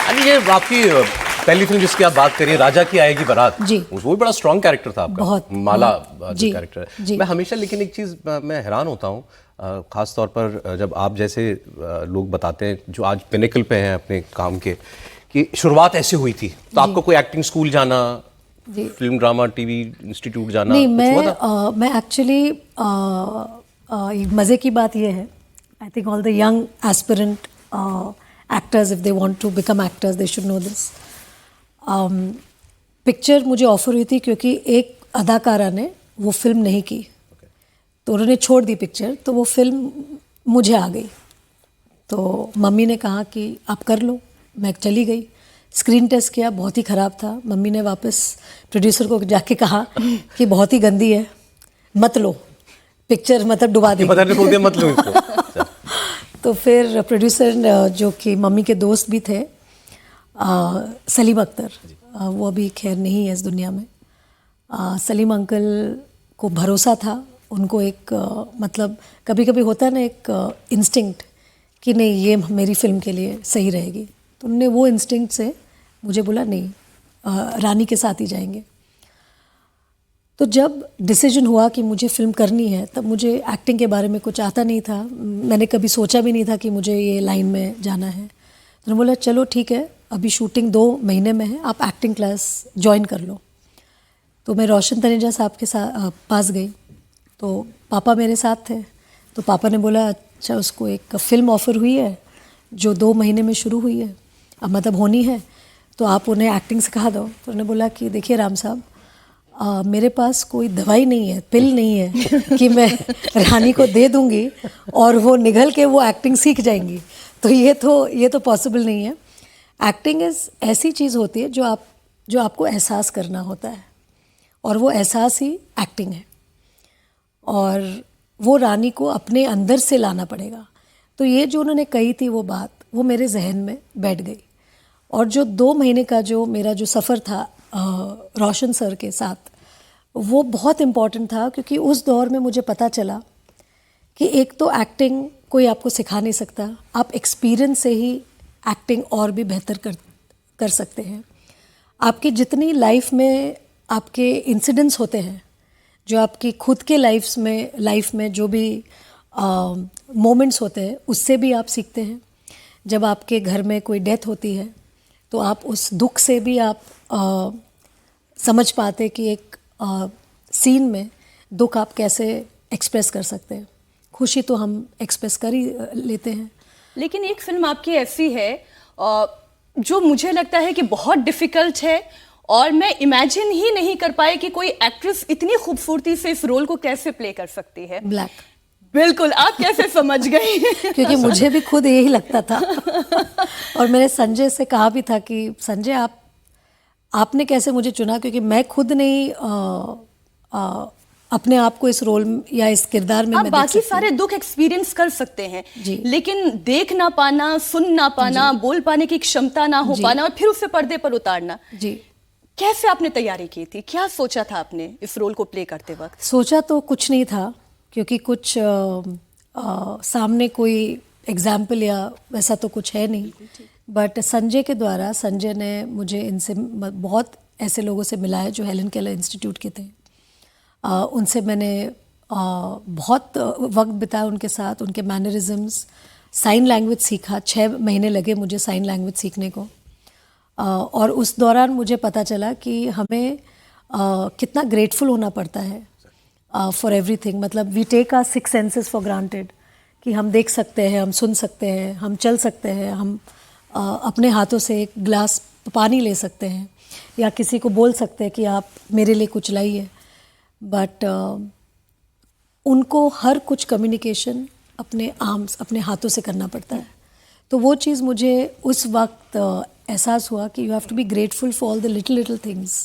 अरे ये आपकी पहली फिल्म जिसकी आप बात करिए, राजा की आएगी बारात, जी, वो भी बड़ा स्ट्रॉन्ग कैरेक्टर था आपका, बहुत माला जी, जो कैरेक्टर है। जी। मैं हमेशा लेकिन एक चीज़ मैं हैरान होता हूँ, ख़ास तौर पर जब आप जैसे लोग बताते हैं जो आज पिनेकल पे हैं अपने काम के, कि शुरुआत ऐसे हुई थी, तो आपको कोई एक्टिंग स्कूल जाना, फिल्म ड्रामा टीवी इंस्टीट्यूट जाना नहीं, कुछ हुआ था? मैं एक्चुअली मज़े की बात यह है, I think all the young aspirant actors, if they want to become actors, they should know this. Picture मुझे ऑफर हुई थी क्योंकि एक अदाकारा ने वो फिल्म नहीं की, तो उन्होंने छोड़ दी पिक्चर, तो वो फिल्म मुझे आ गई। तो मम्मी ने कहा कि आप कर लो, मैं चली गई। स्क्रीन टेस्ट किया, बहुत ही ख़राब था। मम्मी ने वापस प्रोड्यूसर को जाके कहा कि बहुत ही गंदी है, मत लो पिक्चर, मतलब डुबा देगी। पता नहीं बोल दिया मत लो इसको। तो फिर प्रोड्यूसर जो कि मम्मी के दोस्त भी थे, सलीम अख्तर, वो अभी खैर नहीं है इस दुनिया में। सलीम अंकल को भरोसा था, उनको एक मतलब कभी कभी होता है ना एक इंस्टिंक्ट कि नहीं ये मेरी फिल्म के लिए सही रहेगी, तो उन्होंने वो इंस्टिंक्ट से मुझे बोला नहीं, रानी के साथ ही जाएंगे। तो जब डिसीजन हुआ कि मुझे फिल्म करनी है, तब मुझे एक्टिंग के बारे में कुछ आता नहीं था, मैंने कभी सोचा भी नहीं था कि मुझे ये लाइन में जाना है। तो उन्होंने बोला चलो ठीक है, अभी शूटिंग 2 महीने में है, आप एक्टिंग क्लास ज्वाइन कर लो। तो मैं रोशन तनेजा साहब के साथ पास गई, तो पापा मेरे साथ थे। तो पापा ने बोला अच्छा, उसको एक फ़िल्म ऑफ़र हुई है जो 2 महीने में शुरू हुई है, अब मतलब होनी है, तो आप उन्हें एक्टिंग सिखा दो। तो उन्होंने बोला कि देखिए राम साहब, मेरे पास कोई दवाई नहीं है, पिल नहीं है कि मैं रानी को दे दूंगी और वो निगल के वो एक्टिंग सीख जाएंगी, तो ये तो पॉसिबल नहीं है। एक्टिंग ऐसी चीज़ होती है जो आपको एहसास करना होता है, और वो एहसास ही एक्टिंग है, और वो रानी को अपने अंदर से लाना पड़ेगा। तो ये जो उन्होंने कही थी वो बात, वो मेरे जहन में बैठ गई। और जो 2 महीने का जो मेरा जो सफ़र था रोशन सर के साथ, वो बहुत इम्पॉर्टेंट था, क्योंकि उस दौर में मुझे पता चला कि एक तो एक्टिंग कोई आपको सिखा नहीं सकता, आप एक्सपीरियंस से ही एक्टिंग और भी बेहतर कर सकते हैं। आपकी जितनी लाइफ में आपके इंसिडेंट्स होते हैं, जो आपकी खुद के लाइफ में जो भी मोमेंट्स होते हैं, उससे भी आप सीखते हैं। जब आपके घर में कोई डेथ होती है, तो आप उस दुख से भी आप समझ पाते कि एक सीन में दुख आप कैसे एक्सप्रेस कर सकते हैं। खुशी तो हम एक्सप्रेस कर ही लेते हैं। लेकिन एक फिल्म आपकी ऐसी है जो मुझे लगता है कि बहुत डिफ़िकल्ट है, और मैं इमेजिन ही नहीं कर पाई कि कोई एक्ट्रेस इतनी खूबसूरती से इस रोल को कैसे प्ले कर सकती है। ब्लैक। बिल्कुल, आप कैसे समझ गई? क्योंकि मुझे भी खुद यही लगता था और मैंने संजय से कहा भी था कि संजय आपने कैसे मुझे चुना, क्योंकि मैं खुद नहीं अपने आप को इस रोल या इस किरदार में आप बाकी सारे दुख एक्सपीरियंस कर सकते हैं, लेकिन देख ना पाना, सुन ना पाना, बोल पाने की क्षमता ना हो पाना, और फिर उसे पर्दे पर उतारना, जी, कैसे आपने तैयारी की थी? क्या सोचा था आपने इस रोल को प्ले करते वक्त? सोचा तो कुछ नहीं था, क्योंकि कुछ सामने कोई एग्जाम्पल या वैसा तो कुछ है नहीं, बट संजय के द्वारा, संजय ने मुझे इनसे बहुत ऐसे लोगों से मिलाया जो हेलन केलर इंस्टीट्यूट के थे। उनसे मैंने बहुत वक्त बिताया उनके साथ, उनके मैनरिज्म्स, साइन लैंग्वेज सीखा। 6 महीने लगे मुझे साइन लैंग्वेज सीखने को, और उस दौरान मुझे पता चला कि हमें कितना ग्रेटफुल होना पड़ता है फॉर एवरीथिंग। मतलब we take our 6 senses for granted, कि हम देख सकते हैं, हम सुन सकते हैं, हम चल सकते हैं, हम अपने हाथों से एक गिलास पानी ले सकते हैं, या किसी को बोल सकते हैं कि आप मेरे लिए कुछ लाइए, बट उनको हर कुछ कम्युनिकेशन अपने आर्म्स, अपने हाथों से करना पड़ता है। तो वो चीज़ मुझे उस वक्त एहसास हुआ कि you have to be grateful for all the little things